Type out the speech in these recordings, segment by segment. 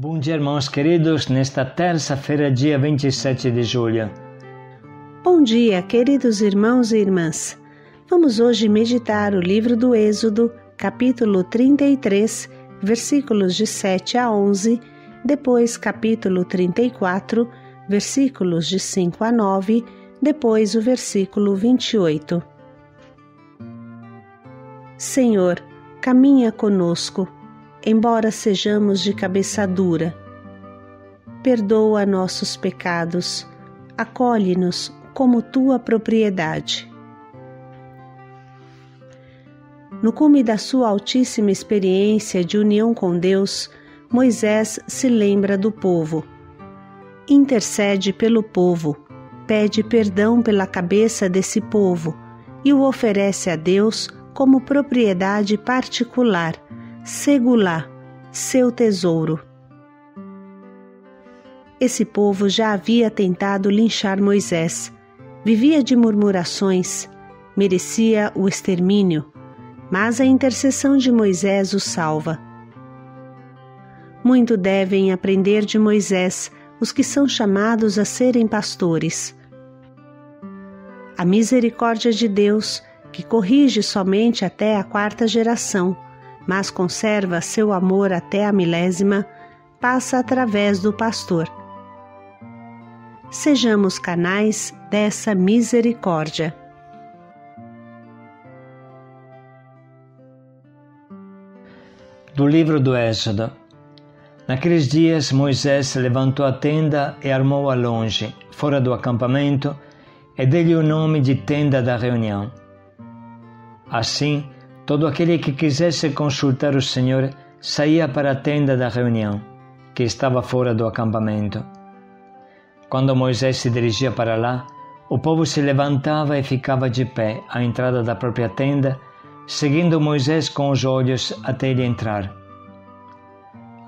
Bom dia, irmãos queridos, nesta terça-feira, dia 27 de julho. Bom dia, queridos irmãos e irmãs. Vamos hoje meditar o livro do Êxodo, capítulo 33, versículos de 7 a 11, depois capítulo 34, versículos de 5 a 9, depois o versículo 28. Senhor, caminha conosco, embora sejamos de cabeça dura. Perdoa nossos pecados, acolhe-nos como tua propriedade. No cume da sua altíssima experiência de união com Deus, Moisés se lembra do povo. Intercede pelo povo, pede perdão pela cabeça desse povo e o oferece a Deus como propriedade particular, segulá, seu tesouro. Esse povo já havia tentado linchar Moisés, vivia de murmurações, merecia o extermínio, mas a intercessão de Moisés o salva. Muito devem aprender de Moisés os que são chamados a serem pastores. A misericórdia de Deus, que corrige somente até a 4ª geração, mas conserva seu amor até a 1000ª, passa através do pastor. Sejamos canais dessa misericórdia. Do livro do Êxodo. Naqueles dias, Moisés levantou a tenda e armou-a longe, fora do acampamento, e deu-lhe o nome de tenda da reunião. Assim, todo aquele que quisesse consultar o Senhor saía para a tenda da reunião, que estava fora do acampamento. Quando Moisés se dirigia para lá, o povo se levantava e ficava de pé à entrada da própria tenda, seguindo Moisés com os olhos até ele entrar.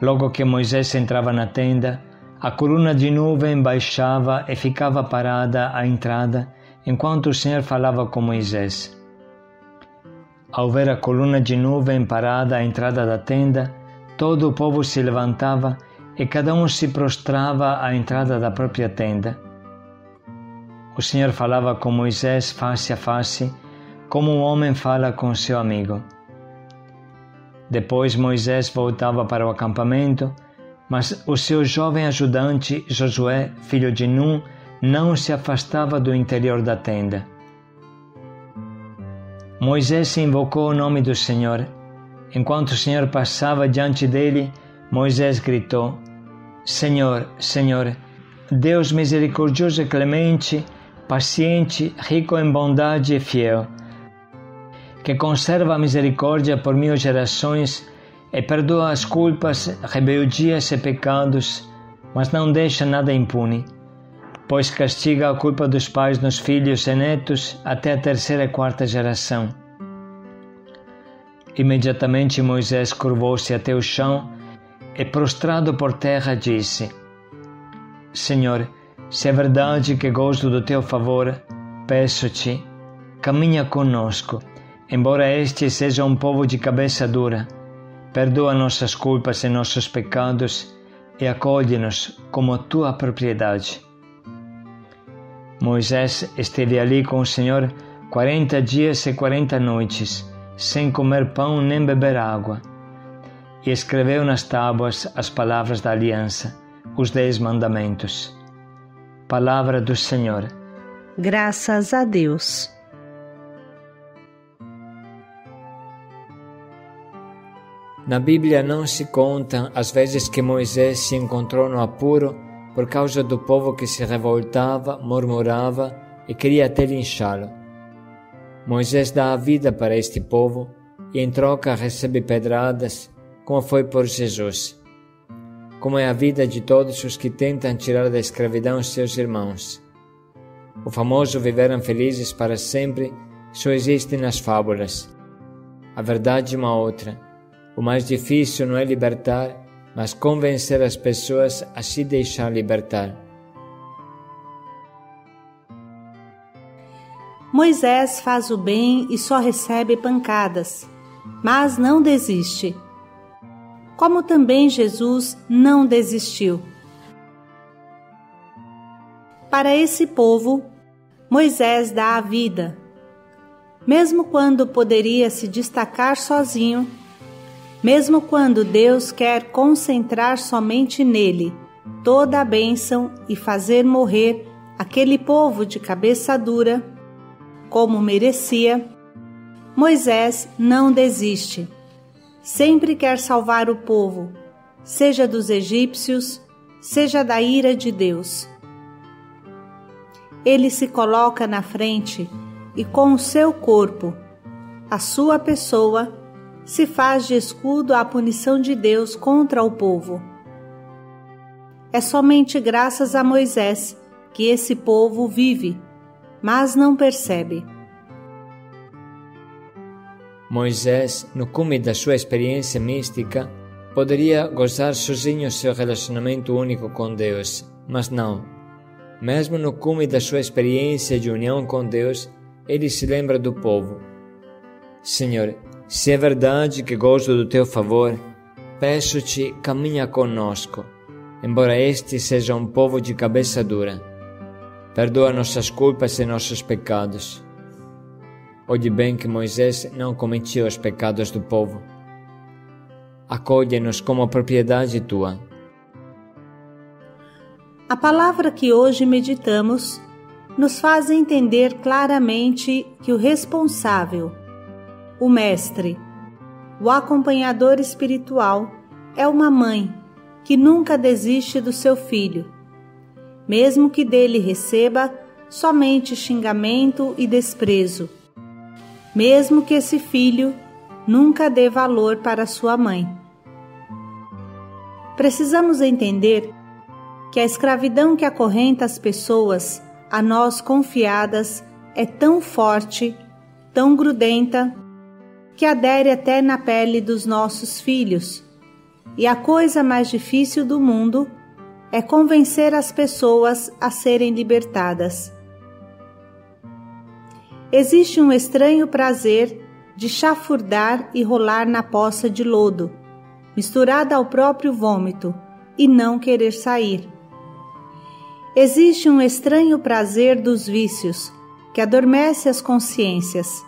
Logo que Moisés entrava na tenda, a coluna de nuvem baixava e ficava parada à entrada, enquanto o Senhor falava com Moisés. Ao ver a coluna de nuvem parada à entrada da tenda, todo o povo se levantava e cada um se prostrava à entrada da própria tenda. O Senhor falava com Moisés face a face, como um homem fala com seu amigo. Depois Moisés voltava para o acampamento, mas o seu jovem ajudante, Josué, filho de Nun, não se afastava do interior da tenda. Moisés invocou o nome do Senhor. Enquanto o Senhor passava diante dele, Moisés gritou: Senhor, Senhor, Deus misericordioso e clemente, paciente, rico em bondade e fiel, que conserva a misericórdia por 1000 gerações e perdoa as culpas, rebeldias e pecados, mas não deixa nada impune, pois castiga a culpa dos pais nos filhos e netos até a 3ª e 4ª geração. Imediatamente Moisés curvou-se até o chão e, prostrado por terra, disse: Senhor, se é verdade que gosto do teu favor, peço-te, caminha conosco, embora este seja um povo de cabeça dura, perdoa nossas culpas e nossos pecados e acolhe-nos como tua propriedade. Moisés esteve ali com o Senhor 40 dias e 40 noites, sem comer pão nem beber água, e escreveu nas tábuas as palavras da aliança, os 10 mandamentos. Palavra do Senhor. Graças a Deus. Na Bíblia não se contam as vezes que Moisés se encontrou no apuro por causa do povo que se revoltava, murmurava e queria até linchá-lo. Moisés dá a vida para este povo e em troca recebe pedradas, como foi por Jesus. Como é a vida de todos os que tentam tirar da escravidão seus irmãos. O famoso viveram felizes para sempre só existe nas fábulas. A verdade é uma outra. O mais difícil não é libertar, mas convencer as pessoas a se deixar libertar. Moisés faz o bem e só recebe pancadas, mas não desiste. como também Jesus não desistiu. Para esse povo, Moisés dá a vida. Mesmo quando poderia se destacar sozinho, mesmo quando Deus quer concentrar somente nele toda a bênção e fazer morrer aquele povo de cabeça dura, como merecia, Moisés não desiste. Sempre quer salvar o povo, seja dos egípcios, seja da ira de Deus. Ele se coloca na frente e com o seu corpo, a sua pessoa, se faz de escudo à punição de Deus contra o povo. É somente graças a Moisés que esse povo vive, mas não percebe. Moisés, no cume da sua experiência mística, poderia gozar sozinho seu relacionamento único com Deus, mas não. Mesmo no cume da sua experiência de união com Deus, ele se lembra do povo. Senhor, se é verdade que gozo do teu favor, peço-te, caminha conosco, embora este seja um povo de cabeça dura. Perdoa nossas culpas e nossos pecados. Olhe bem que Moisés não cometia os pecados do povo. Acolhe-nos como propriedade tua. A palavra que hoje meditamos nos faz entender claramente que o responsável, o mestre, o acompanhador espiritual é uma mãe que nunca desiste do seu filho, mesmo que dele receba somente xingamento e desprezo, mesmo que esse filho nunca dê valor para sua mãe. Precisamos entender que a escravidão que acorrenta as pessoas a nós confiadas é tão forte, tão grudenta, que adere até na pele dos nossos filhos. E a coisa mais difícil do mundo é convencer as pessoas a serem libertadas. Existe um estranho prazer de chafurdar e rolar na poça de lodo, misturada ao próprio vômito, e não querer sair. Existe um estranho prazer dos vícios, que adormece as consciências.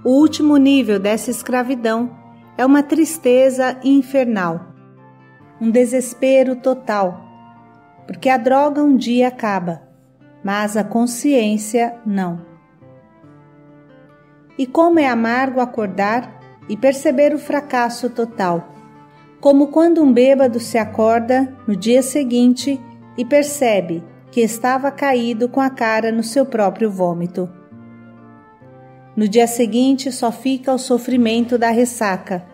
O último nível dessa escravidão é uma tristeza infernal, um desespero total, porque a droga um dia acaba, mas a consciência não. E como é amargo acordar e perceber o fracasso total, como quando um bêbado se acorda no dia seguinte e percebe que estava caído com a cara no seu próprio vômito. No dia seguinte só fica o sofrimento da ressaca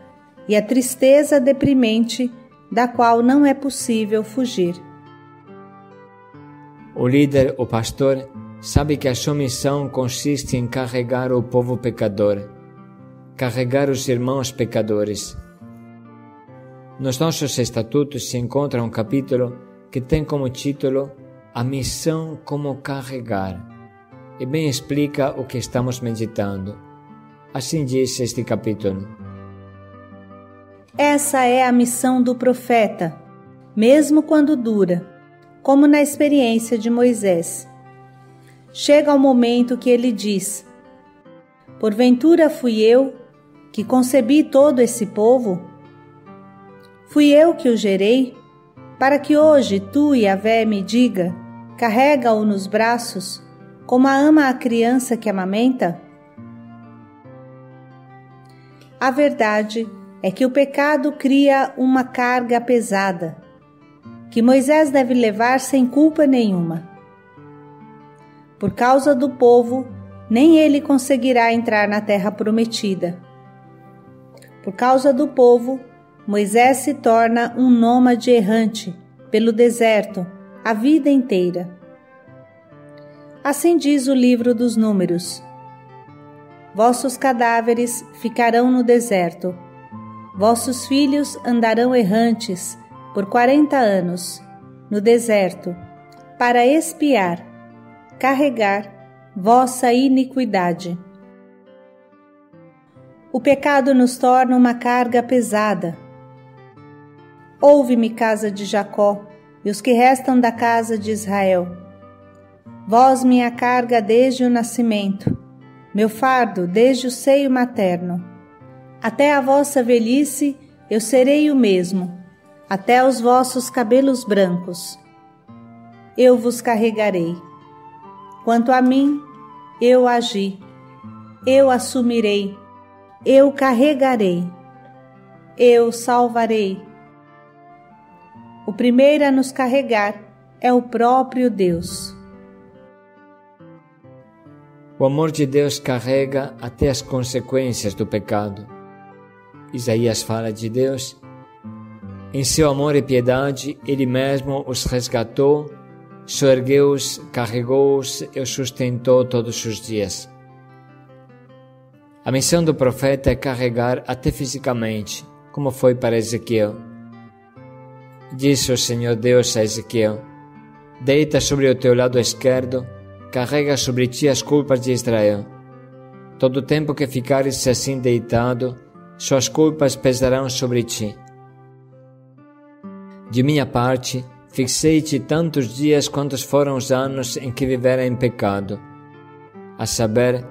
e a tristeza deprimente da qual não é possível fugir. O líder, o pastor, sabe que a sua missão consiste em carregar o povo pecador, carregar os irmãos pecadores. Nos nossos estatutos se encontra um capítulo que tem como título A Missão como Carregar, e bem explica o que estamos meditando. Assim diz este capítulo. Essa é a missão do profeta, mesmo quando dura, como na experiência de Moisés. Chega o momento que ele diz: porventura fui eu que concebi todo esse povo? Fui eu que o gerei, para que hoje tu, Yahvé, me diga, carrega-o nos braços, como a ama a criança que amamenta? A verdade é que o pecado cria uma carga pesada, que Moisés deve levar sem culpa nenhuma. Por causa do povo, nem ele conseguirá entrar na terra prometida. Por causa do povo, Moisés se torna um nômade errante pelo deserto a vida inteira. Assim diz o livro dos Números: vossos cadáveres ficarão no deserto, vossos filhos andarão errantes por 40 anos no deserto, para expiar, carregar vossa iniquidade. O pecado nos torna uma carga pesada, Ouve-me, casa de Jacó, e os que restam da casa de Israel. Vós minha carga desde o nascimento, meu fardo desde o seio materno. Até a vossa velhice eu serei o mesmo, até os vossos cabelos brancos. Eu vos carregarei. Quanto a mim, eu agi, eu assumirei, eu carregarei, eu salvarei. O primeiro a nos carregar é o próprio Deus. O amor de Deus carrega até as consequências do pecado. Isaías fala de Deus. Em seu amor e piedade, Ele mesmo os resgatou, soergueu-os, carregou-os e os sustentou todos os dias. A missão do profeta é carregar até fisicamente, como foi para Ezequiel. Disse o Senhor Deus a Ezequiel: deita sobre o teu lado esquerdo, carrega sobre ti as culpas de Israel. Todo o tempo que ficares assim deitado, suas culpas pesarão sobre ti. De minha parte, fixei-te tantos dias quantos foram os anos em que vivera em pecado. A saber,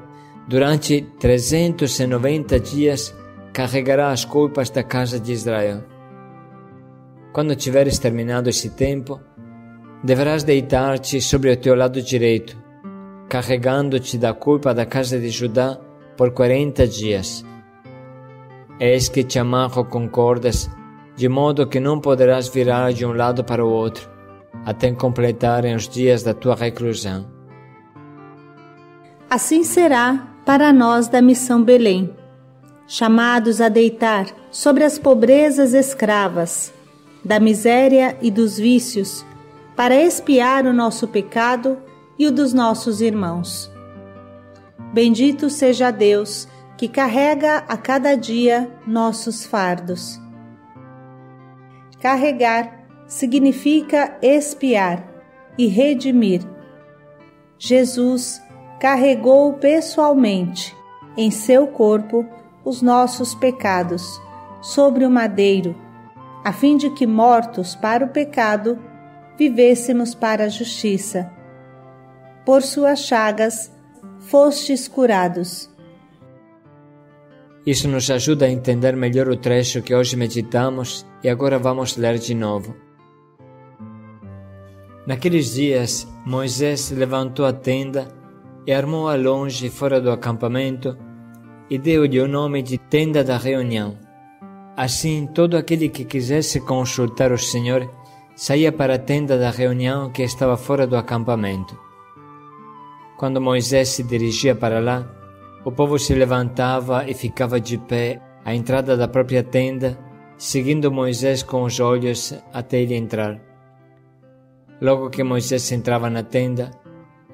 durante 390 dias carregará as culpas da casa de Israel. Quando tiveres terminado esse tempo, deverás deitar-te sobre o teu lado direito, carregando-te da culpa da casa de Judá por 40 dias. Eis que te amarro com cordas, de modo que não poderás virar de um lado para o outro, até completarem os dias da tua reclusão. Assim será para nós da missão Belém, chamados a deitar sobre as pobrezas escravas, da miséria e dos vícios, para expiar o nosso pecado e o dos nossos irmãos. Bendito seja Deus, que carrega a cada dia nossos fardos. Carregar significa expiar e redimir. Jesus carregou pessoalmente em seu corpo os nossos pecados sobre o madeiro, a fim de que, mortos para o pecado, vivêssemos para a justiça. Por suas chagas fostes curados. Isso nos ajuda a entender melhor o trecho que hoje meditamos e agora vamos ler de novo. Naqueles dias, Moisés levantou a tenda e armou-a longe fora do acampamento e deu-lhe o nome de Tenda da Reunião. Assim, todo aquele que quisesse consultar o Senhor saía para a tenda da reunião que estava fora do acampamento. Quando Moisés se dirigia para lá, o povo se levantava e ficava de pé à entrada da própria tenda, seguindo Moisés com os olhos até ele entrar. Logo que Moisés entrava na tenda,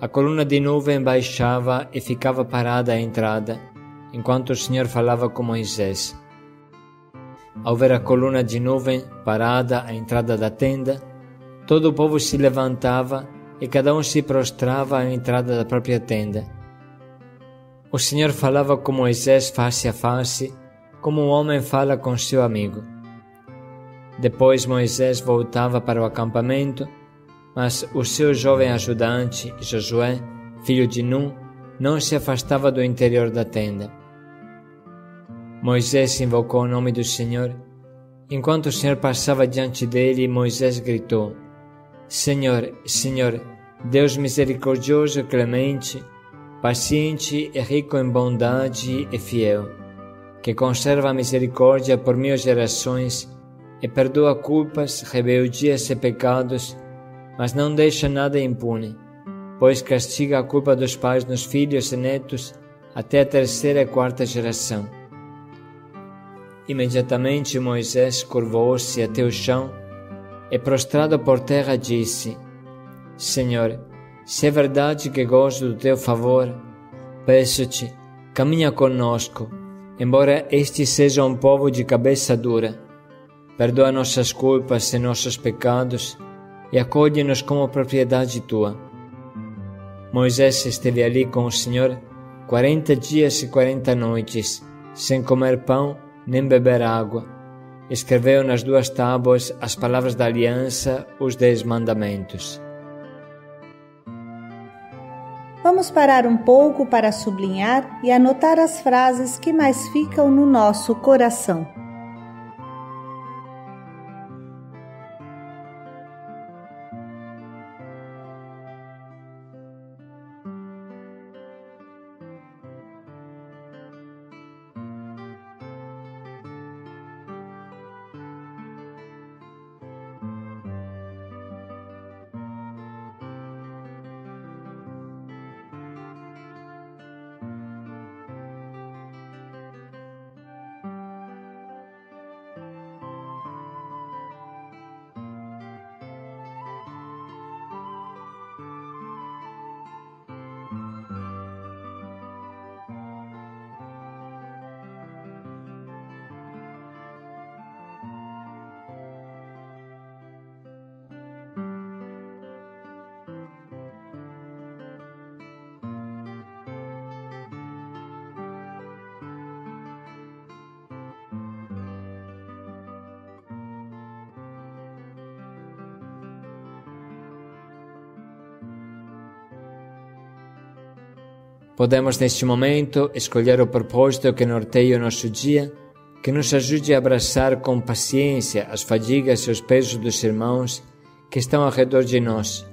a coluna de nuvem baixava e ficava parada à entrada, enquanto o Senhor falava com Moisés. Ao ver a coluna de nuvem parada à entrada da tenda, todo o povo se levantava e cada um se prostrava à entrada da própria tenda. O Senhor falava com Moisés face a face, como um homem fala com seu amigo. Depois Moisés voltava para o acampamento, mas o seu jovem ajudante, Josué, filho de Nun, não se afastava do interior da tenda. Moisés invocou o nome do Senhor. Enquanto o Senhor passava diante dele, Moisés gritou: Senhor, Senhor, Deus misericordioso e clemente, paciente e rico em bondade e fiel, que conserva a misericórdia por 1000 gerações e perdoa culpas, rebeldias e pecados, mas não deixa nada impune, pois castiga a culpa dos pais nos filhos e netos até a 3ª e 4ª geração. Imediatamente Moisés curvou-se até o chão e, prostrado por terra, disse: Senhor, se é verdade que gosto do teu favor, peço-te, caminha conosco, embora este seja um povo de cabeça dura. Perdoa nossas culpas e nossos pecados e acolhe-nos como propriedade tua. Moisés esteve ali com o Senhor 40 dias e 40 noites, sem comer pão nem beber água. escreveu nas 2 tábuas as palavras da aliança, os 10 mandamentos. Vamos parar um pouco para sublinhar e anotar as frases que mais ficam no nosso coração. Podemos neste momento escolher o propósito que norteia o nosso dia, que nos ajude a abraçar com paciência as fadigas e os pesos dos irmãos que estão ao redor de nós,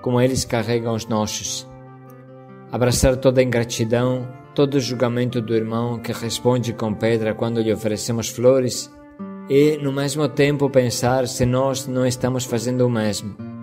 como eles carregam os nossos. Abraçar toda a ingratidão, todo o julgamento do irmão que responde com pedra quando lhe oferecemos flores e, no mesmo tempo, pensar se nós não estamos fazendo o mesmo.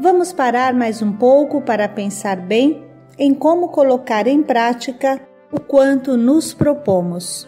Vamos parar mais um pouco para pensar bem em como colocar em prática o quanto nos propomos.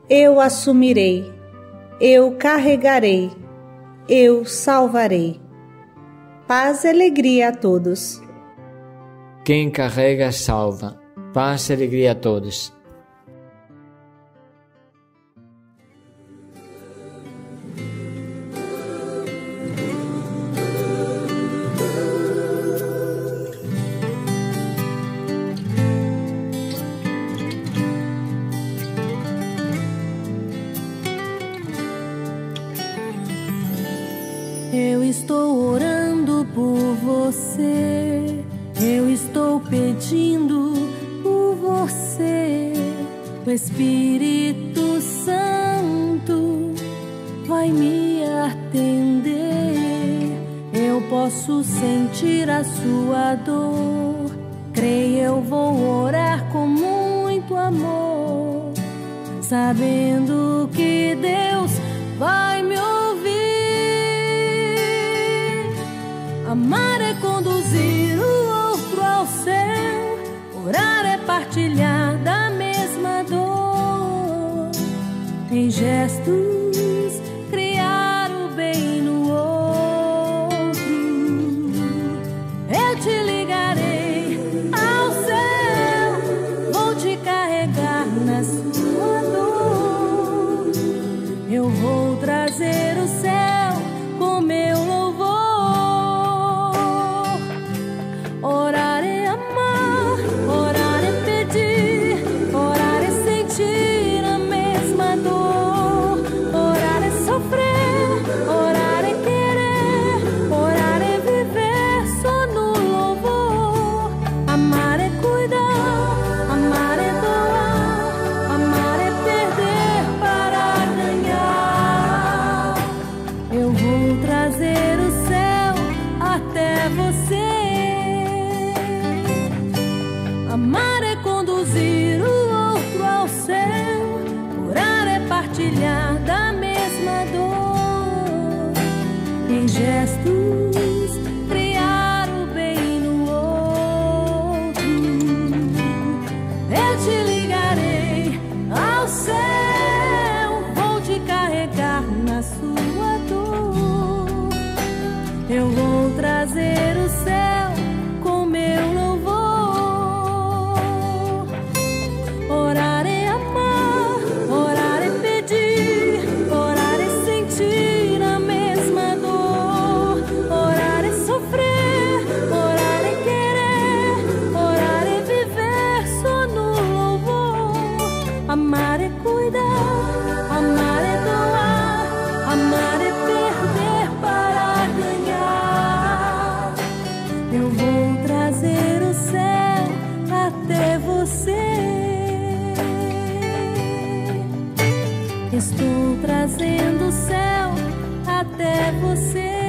Eu assumirei, eu carregarei, eu salvarei. Paz e alegria a todos. Quem carrega, salva. Paz e alegria a todos. Eu estou orando por você, eu estou pedindo por você. Espírito Santo vai me atender. Eu posso sentir a sua dor. Creio, eu vou orar com muito amor, sabendo que Deus vai me ouvir. Amar é conduzir o outro ao céu. Orar é partilhar da mesma dor. Em gestos, criar o bem no outro. Eu te ligarei ao céu, vou te carregar na sua dor. Eu vou trazer o céu com meu louvor. Orar é amar, orar é pedir, orar é sentir a mesma dor. Orar é sofrer, orar é querer, orar é viver só no louvor. Amar é cuidar, amar é doar, amar é perder para ganhar. Eu vou trazer o céu até você. Amar é conduzir o outro ao céu. Orar é partilhar da mesma dor. Em gestos, criar o bem no outro. Eu te ligarei ao céu, vou te carregar na sua dor. Eu vou trazer o céu com meu louvor. Orar é amar, orar é pedir, orar é sentir a mesma dor. Orar é sofrer, orar é querer, orar é viver só no louvor. Amar é cuidar, amar é doar, amar é perder para ganhar. Eu vou trazer o céu até você. Estou trazendo o céu até você.